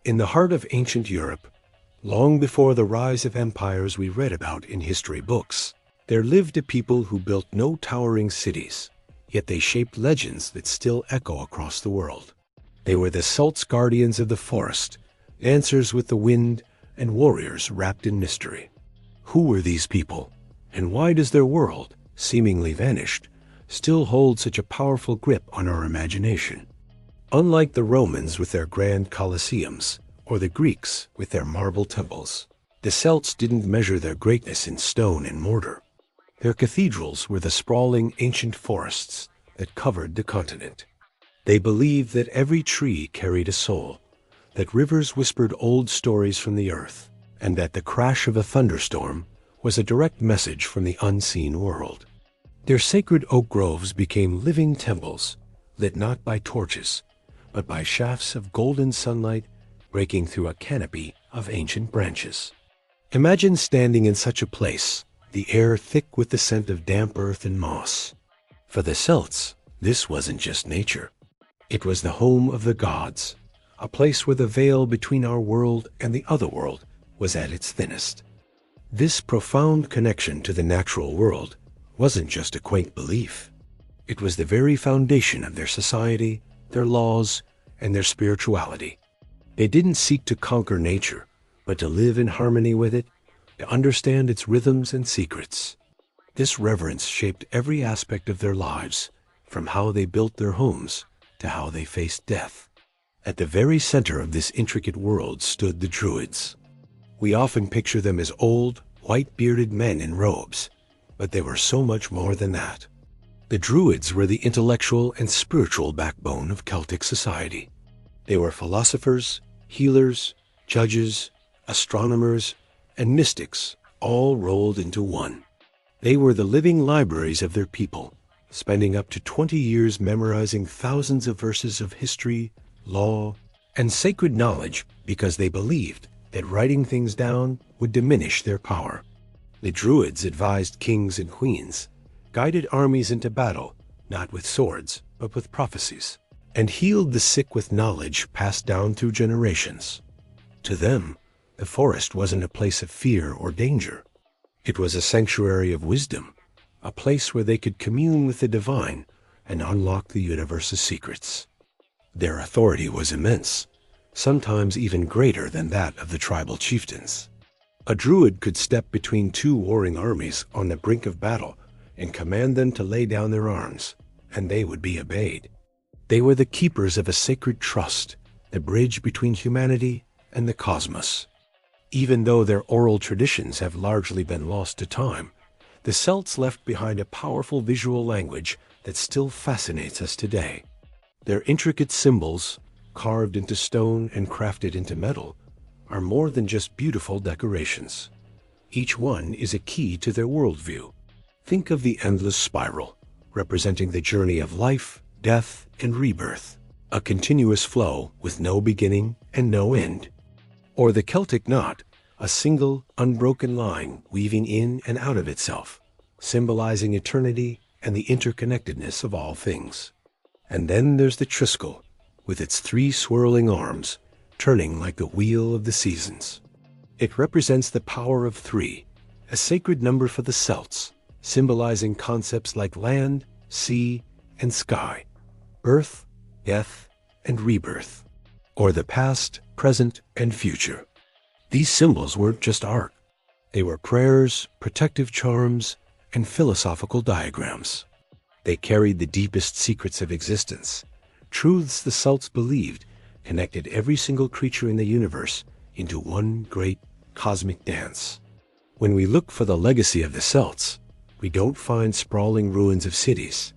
In the heart of ancient Europe, long before the rise of empires we read about in history books, there lived a people who built no towering cities, yet they shaped legends that still echo across the world. They were the Celts, guardians of the forest, dancers with the wind, and warriors wrapped in mystery. Who were these people, and why does their world, seemingly vanished, still hold such a powerful grip on our imagination? Unlike the Romans with their grand colosseums, or the Greeks with their marble temples, the Celts didn't measure their greatness in stone and mortar. Their cathedrals were the sprawling ancient forests that covered the continent. They believed that every tree carried a soul, that rivers whispered old stories from the earth, and that the crash of a thunderstorm was a direct message from the unseen world. Their sacred oak groves became living temples, lit not by torches, but by shafts of golden sunlight breaking through a canopy of ancient branches. Imagine standing in such a place, the air thick with the scent of damp earth and moss. For the Celts, this wasn't just nature. It was the home of the gods, a place where the veil between our world and the other world was at its thinnest. This profound connection to the natural world wasn't just a quaint belief. It was the very foundation of their society, their laws, and their spirituality. They didn't seek to conquer nature, but to live in harmony with it, to understand its rhythms and secrets. This reverence shaped every aspect of their lives, from how they built their homes to how they faced death. At the very center of this intricate world stood the Druids. We often picture them as old, white-bearded men in robes, but they were so much more than that. The Druids were the intellectual and spiritual backbone of Celtic society. They were philosophers, healers, judges, astronomers, and mystics, all rolled into one. They were the living libraries of their people, spending up to 20 years memorizing thousands of verses of history, law, and sacred knowledge because they believed that writing things down would diminish their power. The Druids advised kings and queens, guided armies into battle, not with swords, but with prophecies, and healed the sick with knowledge passed down through generations. To them, the forest wasn't a place of fear or danger. It was a sanctuary of wisdom, a place where they could commune with the divine and unlock the universe's secrets. Their authority was immense, sometimes even greater than that of the tribal chieftains. A Druid could step between two warring armies on the brink of battle and command them to lay down their arms, and they would be obeyed. They were the keepers of a sacred trust, the bridge between humanity and the cosmos. Even though their oral traditions have largely been lost to time, the Celts left behind a powerful visual language that still fascinates us today. Their intricate symbols, carved into stone and crafted into metal, are more than just beautiful decorations. Each one is a key to their worldview. Think of the endless spiral, representing the journey of life, death, and rebirth, a continuous flow with no beginning and no end. Or the Celtic knot, a single, unbroken line weaving in and out of itself, symbolizing eternity and the interconnectedness of all things. And then there's the triskel, with its 3 swirling arms, turning like the wheel of the seasons. It represents the power of 3, a sacred number for the Celts, symbolizing concepts like land, sea, and sky, birth, death, and rebirth, or the past, present, and future. These symbols weren't just art. They were prayers, protective charms, and philosophical diagrams. They carried the deepest secrets of existence, truths the Celts believed connected every single creature in the universe into one great cosmic dance. When we look for the legacy of the Celts, we don't find sprawling ruins of cities.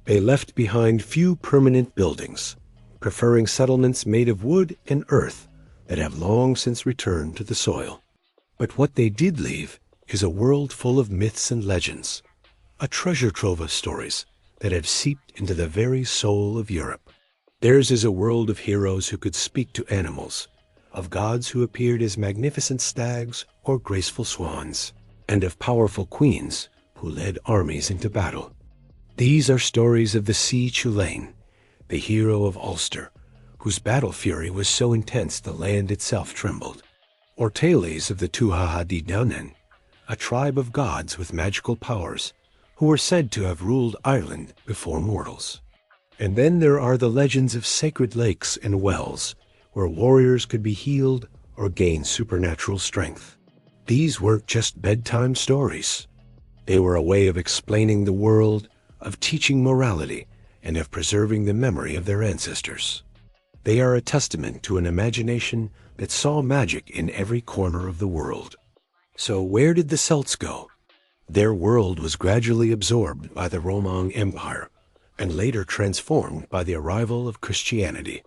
They left behind few permanent buildings, preferring settlements made of wood and earth that have long since returned to the soil. But what they did leave is a world full of myths and legends, a treasure trove of stories that have seeped into the very soul of Europe. Theirs is a world of heroes who could speak to animals, of gods who appeared as magnificent stags or graceful swans, and of powerful queens who led armies into battle. These are stories of the Sea Chulainn, the hero of Ulster, whose battle fury was so intense the land itself trembled. Or tales of the Tuatha a tribe of gods with magical powers who were said to have ruled Ireland before mortals. And then there are the legends of sacred lakes and wells, where warriors could be healed or gain supernatural strength. These weren't just bedtime stories. They were a way of explaining the world, of teaching morality, and of preserving the memory of their ancestors. They are a testament to an imagination that saw magic in every corner of the world. So where did the Celts go? Their world was gradually absorbed by the Roman Empire, and later transformed by the arrival of Christianity.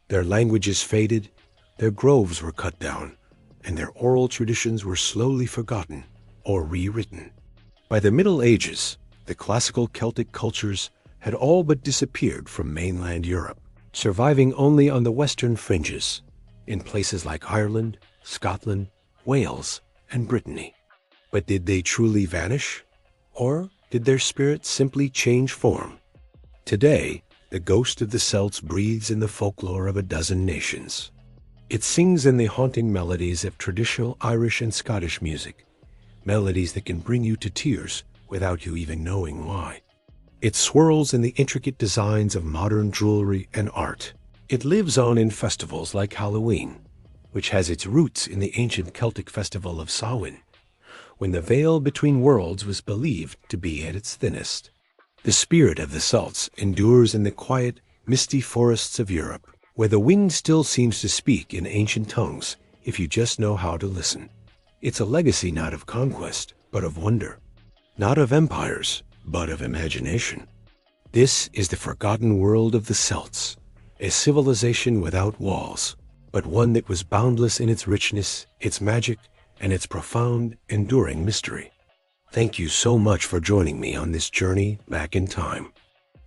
Their languages faded, their groves were cut down, and their oral traditions were slowly forgotten or rewritten. By the Middle Ages, the classical Celtic cultures had all but disappeared from mainland Europe, surviving only on the western fringes, in places like Ireland, Scotland, Wales, and Brittany. But did they truly vanish? Or did their spirit simply change form? Today, the ghost of the Celts breathes in the folklore of a dozen nations. It sings in the haunting melodies of traditional Irish and Scottish music, melodies that can bring you to tears without you even knowing why. It swirls in the intricate designs of modern jewelry and art. It lives on in festivals like Halloween, which has its roots in the ancient Celtic festival of Samhain, when the veil between worlds was believed to be at its thinnest. The spirit of the Celts endures in the quiet, misty forests of Europe, where the wind still seems to speak in ancient tongues if you just know how to listen. It's a legacy not of conquest, but of wonder. Not of empires, but of imagination. This is the forgotten world of the Celts, a civilization without walls, but one that was boundless in its richness, its magic, and its profound, enduring mystery. Thank you so much for joining me on this journey back in time.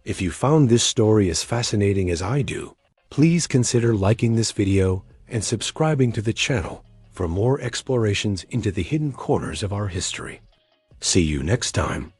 If you found this story as fascinating as I do, please consider liking this video and subscribing to the channel for more explorations into the hidden corners of our history. See you next time.